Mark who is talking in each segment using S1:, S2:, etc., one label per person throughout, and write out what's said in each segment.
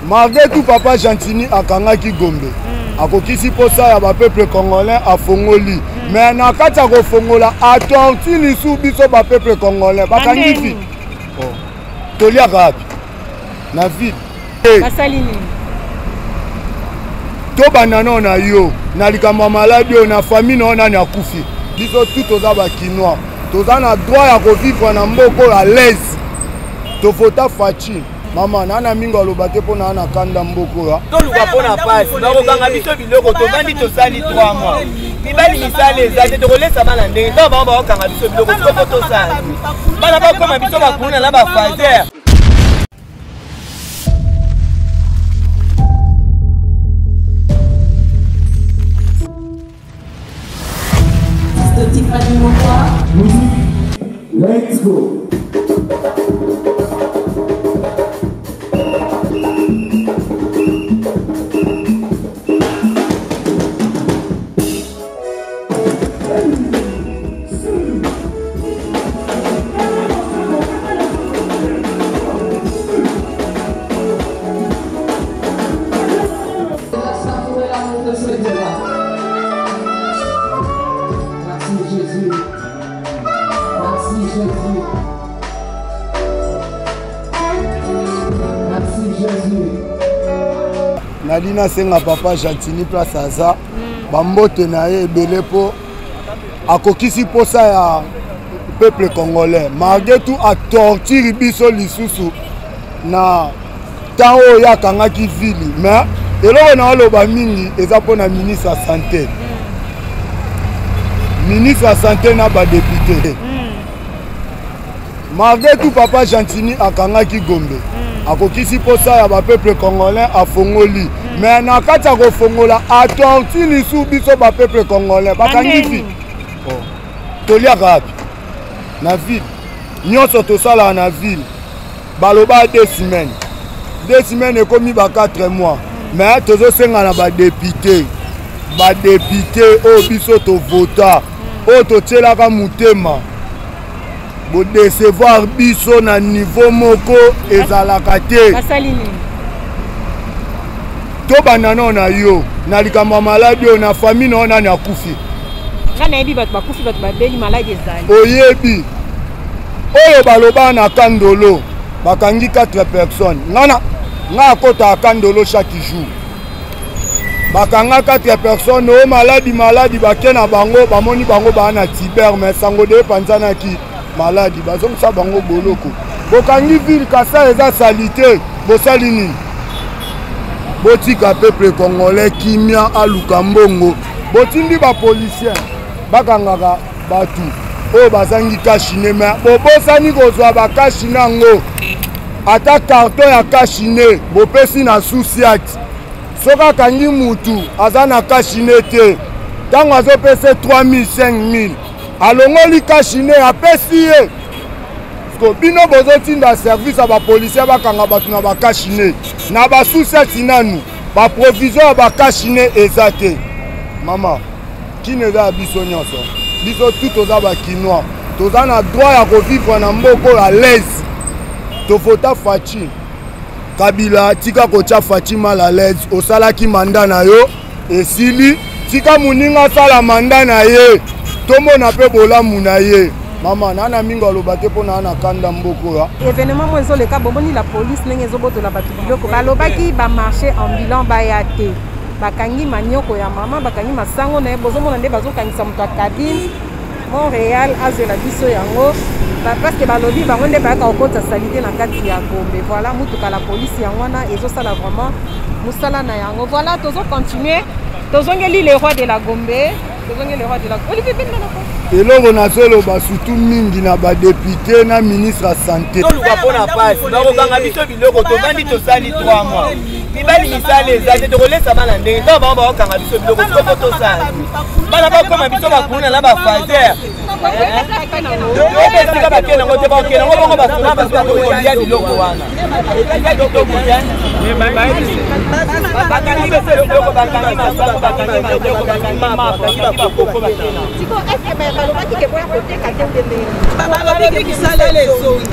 S1: Malgré tout, papa Gentini akangaki Gombe. Akokisi posa ya ba peuple congolais a fongoli. Mais na kati ko fongola atorti ni sou biso ba peuple congolais. Bakangi fi. Oh. Tolia rapi. Na vide.
S2: Basalini.
S1: To banana na yo, na likamba maladi na famille na na kufi. Biso tout toza ba kinois. Toza na droit ya ko vivre na mboko à l'aise. To fota fachi. Mama nana mingo alobate pona na kanda mboko ya.
S3: To luka pona passe. Bako kanga biso biloko to vandi to sali 3 mois. Mibali misale ezate to kolesa bana ndenge. To ba ba kanga biso biloko to sali. Bana ba koma biso ba kuna na ba fazer.
S4: Let's go.
S1: Nadina senga papa Gentini place aza bambote na ye ebele po akokisi posa ya peuple congolais malgré tout a torture biso lisusu na temps oyo akangaki vili mais eloko na oloba mingi eza mpona ministre ya santé na badepute malgré tout papa Gentini akangaki Gombe akokisi posa ya ba peuple congolais a fongoli mais na kati ko fongola atorti ni sou biso ba peuple congolais bakangi fi oh tolia rapi na ville nyonso to sala na ville baloba 2 semaines ekomi ba 4 mois mais tozo senga na ba député o biso to vota o to tielaka mutema bo décevoir biso na niveau moko ezalaka te to banana na yo na likamba maladi na famille na na kufi
S2: kana yebi bato bakufi bato babeli maladi ezali
S1: oyebi oyo baloba na kandolo bakangi 4 personnes nga kota kandolo chaque jour bakanga 4 personnes o maladi bakena bango bamoni bango bana tiber mais sango de panzana ki maladi bazongisa bango boloko bokangi ville kasa eza salite bosali nini botika peuple congolais kimia aluka mbongo botindi ba policier bakangaka batu oyo bazangi kashine mais bobosani kozwa bakashine yango ata karton ya kashine bopesi na susiati soki akangi mutu aza na kashine te ntango azopesa 3000 5000 alongoli kashine apesi ye bino bozotinda service ya bapolisier bakanga bato na bakashine na basusiati nanu baprovision ya bakashine eza te mama kini eza ya biso nyonso biso tu toza bakinois toza na droit ya kovivre na mboko à l'aise tofota faci Kabila tika kocha faci mal à l'aise osalaki manda na yo esili tika muninga sala manda na ye tomona pe bolamu na ye mama nana mingo alobate pona na kanda mboko ya
S2: événement mo ezoleka bomoni la police ndenge ezobotola bato biloko balobaki ba marché ambulant baya te bakangi manyoko ya mama bakangi masango na ye bozomona nde bazokangisa moto ya cabine Montréal azela biso yango parce que balobi bango nde bayaka kokota salite na kati ya Gombe voilà mutuka la police yango wana ezosala vraiment musala na yango voilà tozo continuer tozongeli le roi de la Gombe tozongeli le roi de la Olivier Bindana
S1: eloko nazoloba surtout mingi na badepute na ministre ya santé
S3: toluka mpona pasi bakokanga biso biloko tovandi tosali 3 mois mibali misale ezate tokolesa bana ndenge ntango bango bakokanga biso biloko sikopo tosali bana bakoma biso bakuna na bafazer esika bakenango te bakenango bongo basona bakokolia biloko wana bakangi biso biloko bakangi masango bakangi biloko bakangi mama bakangi bakoko bakena
S2: balobaki ke boya koteka te ndenge
S3: balobaki kisalele ezongi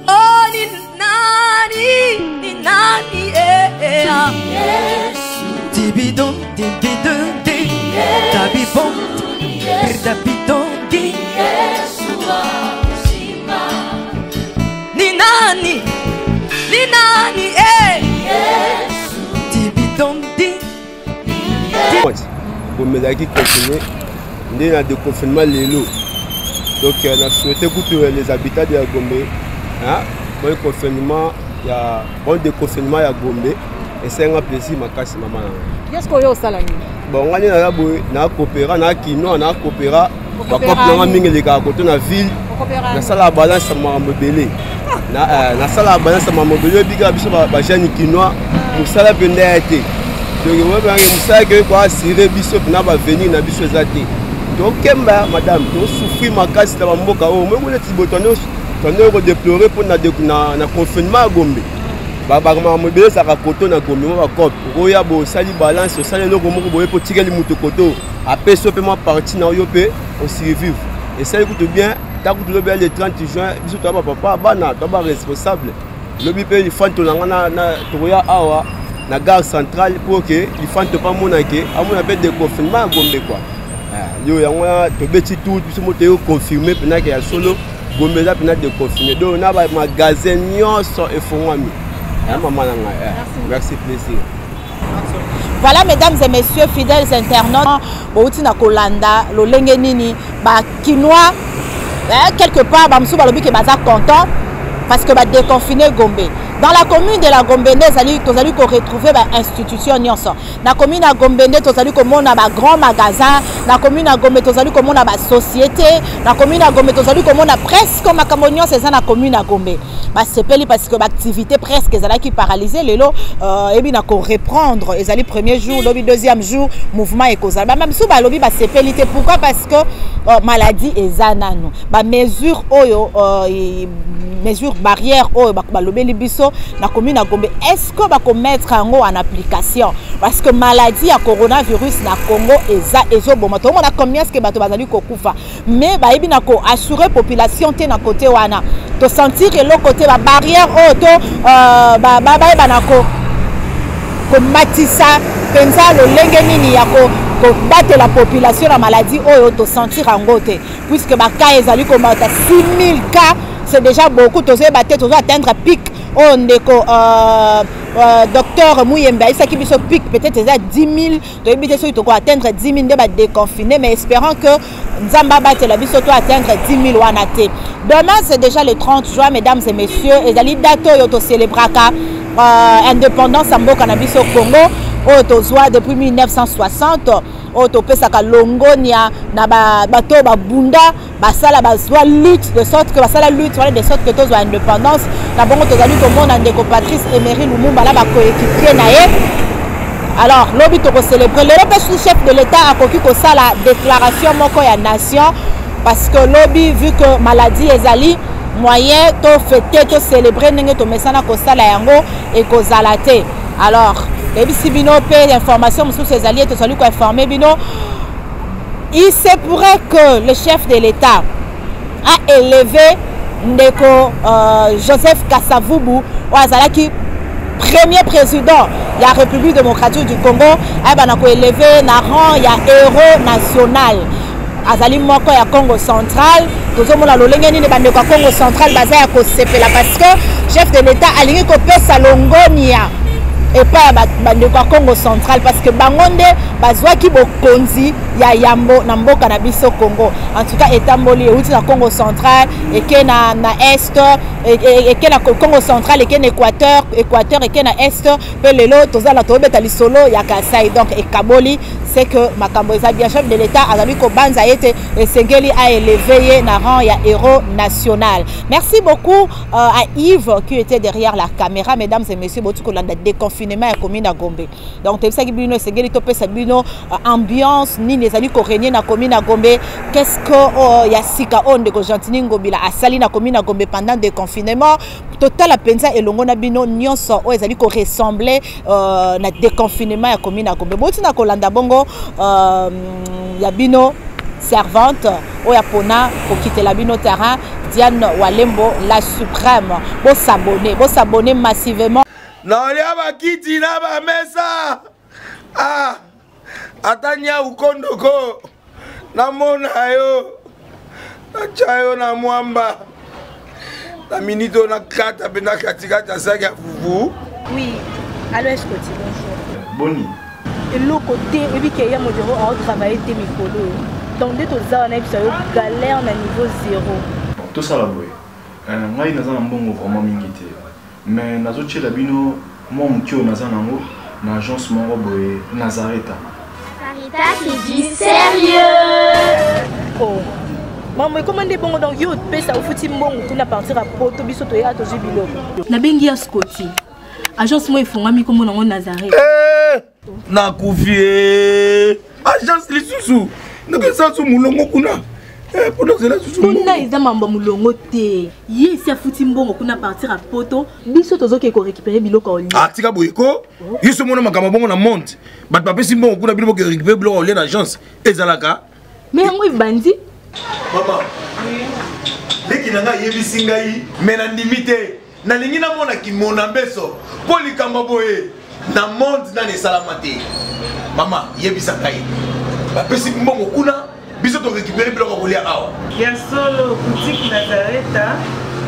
S4: Oh, ni nani, Tibidon, tibidon, tabibon, tabidon, ni nani, tibidon,
S5: Pour me dire qu'il continue, il y a des confinements lélo. Donc on a souhaité que les habitants de Gombe, pour le confinement, il y a bon déconfinement à Gombe et c'est un plaisir ma casse maman.
S2: Qu'est-ce qu'on y a au salon?
S5: Bon, on a coopéré, on a kino, on a coopéré. On a coopéré les gars côté la ville. On a ça la balance à ma mobile. Na ça la balance à ma mobile. Biga biso ba jeune kino, musala benda été. Donc on va musala que quoi siré biso na ba venir na biso zate. Donc kemba madame, to souffrir ma casse ta mboka o, mais on est tibotono, on déplorer pour na confinement à Gombe. Baba mobile ça ka koto na Gombe on va cop. Roya bo sali balance, sali loko moko boye pour tirer les moto koto. Après ce paiement parti na yo pe, on survivre. Et ça écoute bien, t'as coûté le 30 juin, biso to papa bana, to ba responsable. Le bipé il faut to na roya awa na gare centrale pour que il faut pas monake, à mon appel de confinement à Gombe quoi. Yo yango to beti tout biso moto yo confirmer pena que ya solo Gombe là pena de confirmer. Donc on a ba magasin nyonso e fongami. Merci, plaisir.
S6: Voilà, mesdames et messieurs, fidèles internautes, Boutina Kolanda, Lolenge Nini, Kinois, quelque part, Bamsou Balobi qui est content parce que va déconfiner Gombe. Dans la commune de la Gombe, nous allons retrouver l'institution. Dans la commune de la Gombe, nous allons un grand magasin. Dans la commune de la Gombe, nous allons une société. Dans la commune de la Gombe, nous allons presque un camonion, c'est ça la commune de la Gombe. C'est parce que l'activité presque est paralysée. Les lots, et bien, reprendre. Les allés premier jour, le deuxième jour, mouvement et cause. Même si balobi c'est pénalité. Pourquoi? Parce que maladie est zanano. Mesure mesures barrières balobi libiso na commune à Gombe. Est-ce que va mettre en application? Parce que maladie à coronavirus na Congo ezo bon. Tout le monde a combien est-ce que bato bazali kokufa. Mais ba ebi na ko assurer population te na côté wana. To sentir que l'autre côté ba barrière auto ba na ko matisa penza lo lenge nini ya ko battre la population la maladie to sentir en gote puisque ba cas ezali comme 6000 cas. C'est déjà beaucoup, tu as atteindre un pic. On est docteur Mouyemba, il s'agit de pic, peut-être 10 000, tu as atteindre 10 000 de déconfinés, mais espérons que Nzamba batte la vie surtout atteindre 10 000 wanate. Demain, c'est déjà le 30 juin, mesdames et messieurs, et dans dato yo célébraka indépendance en cannabis au Congo, depuis 1960. Otopesaka longonia na bato babunda basala bazwa lutte de sorte que basala lutte voilà de sorte que tozwa indépendance na bongo tozali komona ndeko Patrice Emery Lumumba la ba coéquipier na ye. Alors lobi to célébrer le sous-chef de l'État a koki ko sala déclaration moko ya nation parce que lobi vu que maladie ezali moyen to fêter to célébrer ndenge to mesana ko sala yango et ko zalate. Alors et si bino paie l'information sur ces alliés, tu salues quoi informer bino. Il se pourrait que le chef de l'État a élevé Ndeko Joseph Kasavubu, qui premier président de la République démocratique du Congo, a élevé na rang ya héros national. Azali moko ya Congo central, tozomona lolenge ni bande ko Congo central basé ya ko sepela parce que chef de l'État alingi ko pesa longonia. Et pas de Congo central parce que bangonde bazwa ki bokonzi ya yambo na mboka na biso Congo. En tout cas etamboli outi na Congo central et que na est et que na Congo central et que na Équateur et que na est pe lelo tozala to beta lisolo ya Kasai donc et Kaboli sait que makambo eza bien. Chef de l'État azali ko banza yete esengeli a élevé na rang ya héros national. Merci beaucoup à Yves qui était derrière la caméra. Mesdames et messieurs, botu kolanda déconfinement ya commune à Gombe. Donc tebisa bino esengeli topé sabino ambiance ni nezali ko régner na commune à Gombe. Qu'est-ce que ya sika onde ko Gentini Ngobila asali na commune à Gombe pendant déconfinement. Total a penza elongo na bino nyonso o ezali ko ressembler na déconfinement ya commune à Gombe. Botu na kolanda bongo ya bino servante o ya pona pour quitter la bino terrain Diane Walembo la suprême. Bo s'abonner massivement.
S1: Na olia bakiti na ba mesa. Ah. Atanya ukondoko. Na mona yo. Na chayo na mwamba. La minito na kata bena katikata saki ya fufu.
S7: Oui. Allô, est-ce que tu bonjour.
S1: Boni.
S7: Et l'autre côté, et puis qu'il y a mon bureau à travailler tes micros. Donc dès que tu as un galère à niveau 0.
S8: Tout ça là, boy. Moi, il y a un bon vraiment mingité. Mais nazo chez la bino, moi mon tio naza nango, na agence mon boy Nazareta.
S9: Sarita qui dit sérieux.
S7: Oh. Maman, comment des bons donc yo pèse au fouti mbongo kuna partir à poto biso to ya to jibilo. Na bengi ya Scotty. Agence moi ifonga mi comme nango Nazareta.
S1: Na kufie. Agence lisusu. Naka sa su mulongo kuna. Pendant que là su.
S7: Kuna iza mamba mulongo te. Ye si afuti mbongo kuna partir à poto biso tozo ke ko récupérer biloko oli.
S1: Ah tika boyeko. Yeso mona makama bongo na monte. Bat papa si mbongo kuna biloko ke récupérer biloko oli na agence. Ezalaka.
S7: Mais yango bandi.
S1: Maman. Leki nanga yebisi ngai mena ndimite. Na lingi na mona ki mona beso. Poli kamba boye. Na monde na ne salamate. Maman yebisa ngai. Bapesi mbongo kuna biso to récupérer biloko kolia awa.
S10: Ya solo boutique Nazareta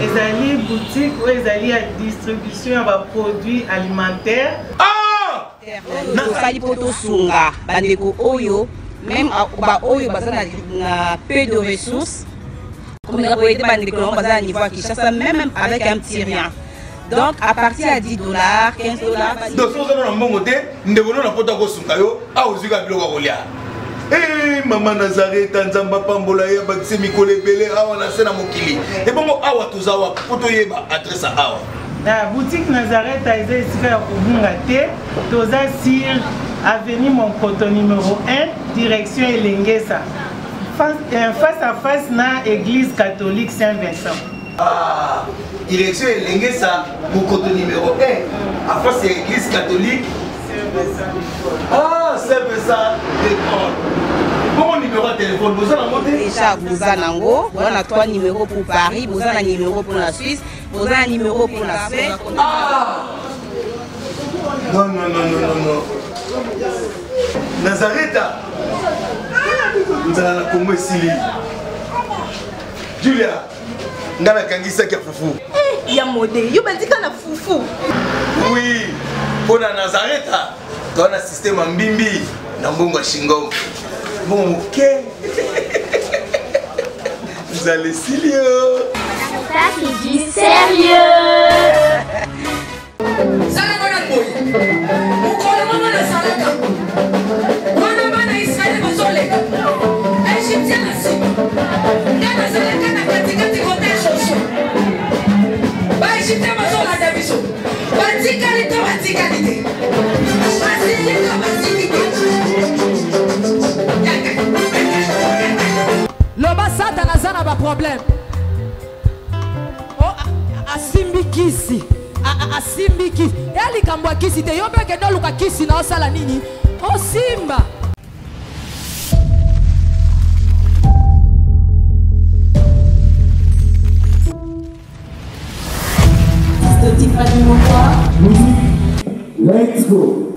S10: ezali boutique où ezali à distribution de produits alimentaires.
S1: Ah!
S11: Na sali poto sunga bandeko oyo même ba oyo bazana na peu de ressources comme la boîte bandeko bazana niveau à Kinshasa même avec un petit rien. Donc à partir à $10, $15.
S1: Donc si vous avez un bon côté, nous devons la poto ko sunga yo a uzika biloko kolia. Eh maman Nazareta nzamba pambola ya bakise mikole belé awa na sena mokili. Et bon awa tozawa poto yeba adresse awa.
S10: La boutique Nazareta est ici à Kubungate, toza sur avenue Monkoto numéro 1, direction Elengesa. Face à face na église catholique Saint-Vincent.
S1: Ah, direction Elengesa, Monkoto numéro 1, à face de l'église catholique Saint-Vincent. Ah, Saint-Vincent d'école. Bon numéro de téléphone, vous avez monté
S11: déjà, vous avez on a 3 numéros pour Paris, vous avez un numéro pour la Suisse, vous avez un numéro pour la Suisse.
S1: Ah! Non. Nazareta. Nous allons la Congo ici. Julia, nous allons kangisa kia fufu.
S7: Il y a modé, il y a na fufu.
S1: Oui, pour la Nazareta, dans un système en bimbi, dans Bongo Shingo. Bon, ok. Vous allez sérieux.
S9: Sarita qui dit sérieux.
S4: Loba Satan azana ba problème. Oh asimbi kisi. Asimbi kisi. Eli kambwa kisi te yo peke ndo luka kisi na osala nini? Oh simba.
S12: Let's go.